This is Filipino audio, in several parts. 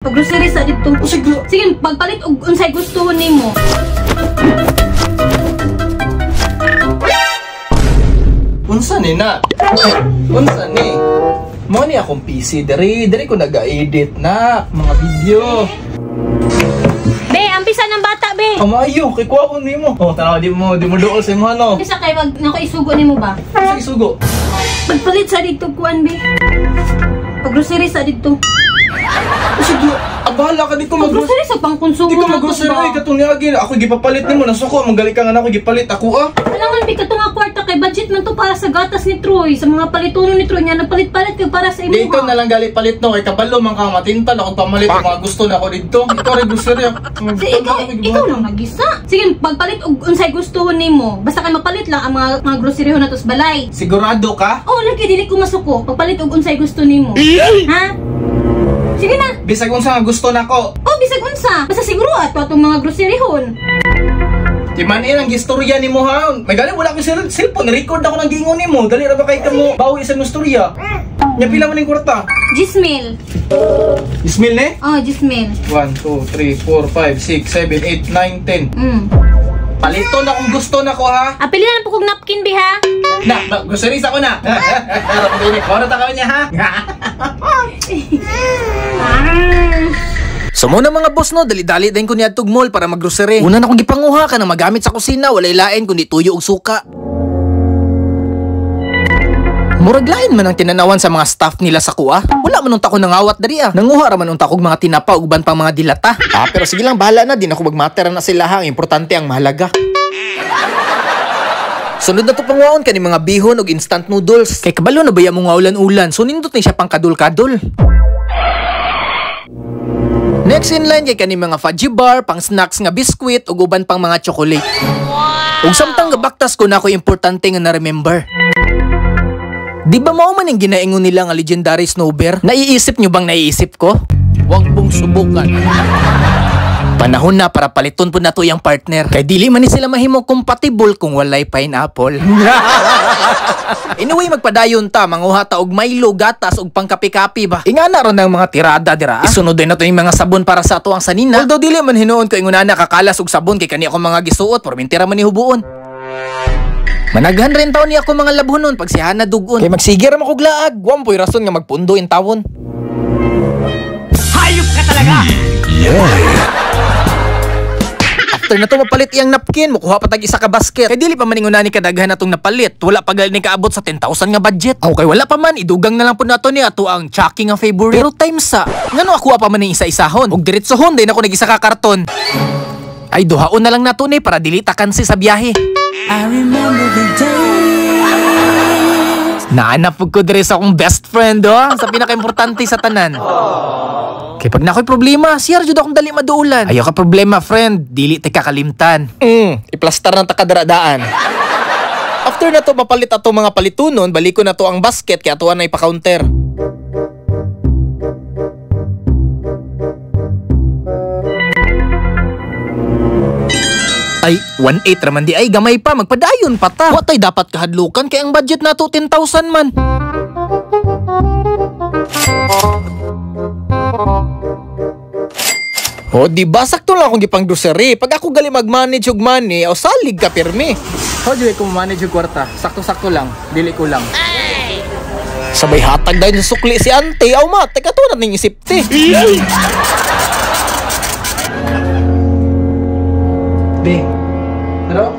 Pag-grocery sa dito. Sige, pagpalit og unsay gusto nimo. Unsa ni na? Unsa ni? Mo ni akong PC diri ko naga-edit na mga video. Be, ampisa ng bata, be. Amayo kay kuha ko nimo. Oh, tanaw di mo duol sa imo no. Isa kay wag nako isugo nimo ba? Sige sugo. Pagpalit sa dito kuan, be. Pag-grocery sa dito. Sige, abala ka di ko Pag-grocery sa pangkonsumo. Di ko mag-grocery katong niagi. Ako gipapalit nimo nasuko magali ka nga nako gipalit ako ah. Alangan bi katong nga kwarta kay budget man to para sa gatas ni Troy, sa mga palituno ni Troy niya nagpalit-palit kay para sa imo. Dito na lang gali palit no kay kabalo man ka matintal ako pamalit ang mga gusto na ako dito. Ikaw ray grocery. Ikaw lang nagisa. Sige, pagpalit og unsay gusto nimo. Basta kay mapalit lang ang mga grocery ho natos balay. Sigurado ka? Oh, lagi dili ko masuko. Pagpalit og unsay gusto nimo. Ha? Sige na. Bisag unsa nga gusto nako. Oh, bisag unsa. Basta siguro ato atong mga grocery hon. Di man ilang istorya nimo ha. May gali wala ko cellphone record ako nang gingon nimo. Dali ra ba kay kamo bawi sa istorya. Nya pila man ning kwarta? Gismil. Ismail ne? Oh, Gismil. 1 2 3 4 5 6 7 8 9 10. Palito na kung gusto nako ha. Apili na po kong napkin bi ha. Na, groceries ako na. Para ta ka niya ha. So muna mga boss no, dali-dali din ko niya tug mall para mag-grocery. Una na akong gipanguha ka nang magamit sa kusina, walay lain kundi tuyo og suka. Murag lain man ang tinanawan sa mga staff nila sa kuha. Wala man unta ko nangawat dari ah. Nanguha ra man unta kog mga tinapa ug uban pang mga dilata. Pero sige lang bahala na, din ako magmatter na sila ha. Ang importante ang mahalaga. Sunod na to pangwaon kani mga bihon ug instant noodles. Kay kabalo na baya mo nga ulan-ulan, so nindot ni siya pang kadul-kadul. Next in line kay kani mga fudgy bar, pang snacks nga biskwit ug uban pang mga chocolate. Ug samtang gabaktas ko na ako importante nga na-remember. Di ba mao man ang ginaingon nila nga legendary snowbear? Naiisip nyo bang naiisip ko? Huwag mong subukan. Panahon na para paliton po na to yung partner. Kay dili man ni sila mahimo compatible kung walay pineapple. Anyway, magpadayon ta, manguha ta og Milo, gatas ug pangkapi-kapi ba. Ingana ron ang mga tirada dira. Isunod din na to yung mga sabon para sa ato ang sanina. Although dili man hinuon ko ingon na kakalas og sabon kay kani ako mga gisuot, pero mintira man ni hubuon. Managhan rin taon niya ako mga labhonon pag siya na dugon. Kay magsigir mo kog laag, wampoy rason nga magpundo in tawon. Hayop ka talaga! After na to mapalit iyang napkin, mukuha pa tag isa ka basket. Kay dili pa man ingon ni kadaghan natong napalit. Wala pa gali ni kaabot sa 10,000 nga budget. Okay, wala pa man idugang na lang po nato ni ato ang Chucky nga favorite. Pero times sa ngano ako pa man ning isa-isahon. Ug diretsohon din ako nag-isa ka karton. Ay duhaon na lang nato ni para dili ta kansi sa biyahe. I remember the days. Naanap ko dire sa akong best friend sa pinaka-importante sa tanan. Kaya pag nakoy problema, siya jud akong dali maduulan. Ayaw ka problema, friend. Dili ti kakalimtan. Iplastar ng takadaradaan. After na to mapalit ato mga palitunon, baliko na to ang basket kaya atuan na ipa-counter. Ay, 1.8 raman di ay gamay pa, magpadayon pa ta. Watay dapat kahadlukan kay ang budget nato 10,000 man. O di ba sakto lang akong gipang grocery. Pag ako gali mag-manage og money, o salig ka pirmi. How do ko manage og kwarta? Sakto-sakto lang, dili ko lang. Sabay hatag dahil sa sukli si ante, aw mate ka to na ning isip ti. Be, ano?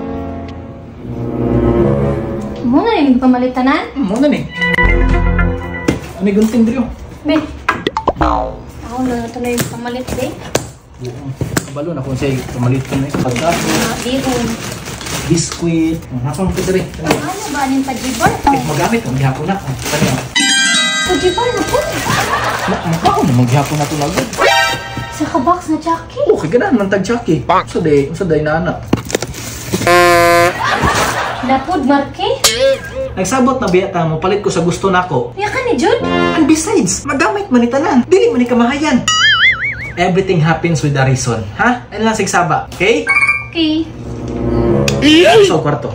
Muna rin pamalitan Muna ni. Ano yung gunting dito? Be. Ako na ito na yung pamalit, be. Kabalo na kung siya pamalit ko na yung pagkaso. Bihon. Biskuit. Hapon ko dito. Ano ba yung pajibar? Magamit, maghihapon na. Pajibar na po. Ako na maghihapon na ito na agad. Sa kabox na Chucky. Okay, ganahan man tag Chucky. Sa day na anak. Napod, Marke? Nagsabot na biya ta mo, palit ko sa gusto nako. Kaya ka ni Jude? And besides, magamit man ni tanan. Dili man ni kamahayan. Everything happens with a reason. Ha? Ano lang sigsaba, okay? Okay. So, kwarto.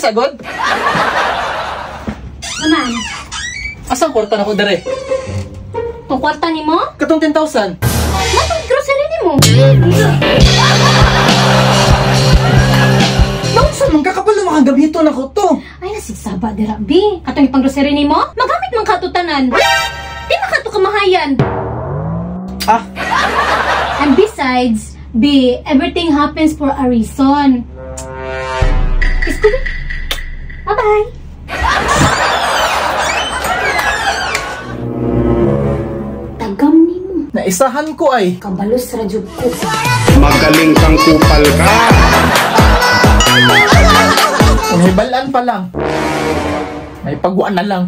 sagod? Naman, Asang kwarta na ko dere? itong kwarta ni mo? Katong 10,000. Matong grocery ni mo. Nausan man kakapal na mga gabito na ko to. Ay, nasigsaba, dira, B. Katong ipang grocery ni mo? Magamit mang katutanan. Di na kato kamahayan. Ah, And besides, B, everything happens for a reason. Kiss ko, B. Bye-bye. Tagam ni mo. naisahan ko ay. Kabalos ra jud ko. Magaling kang kupal ka. Kung hibalaan pa lang. May pagwaan na lang.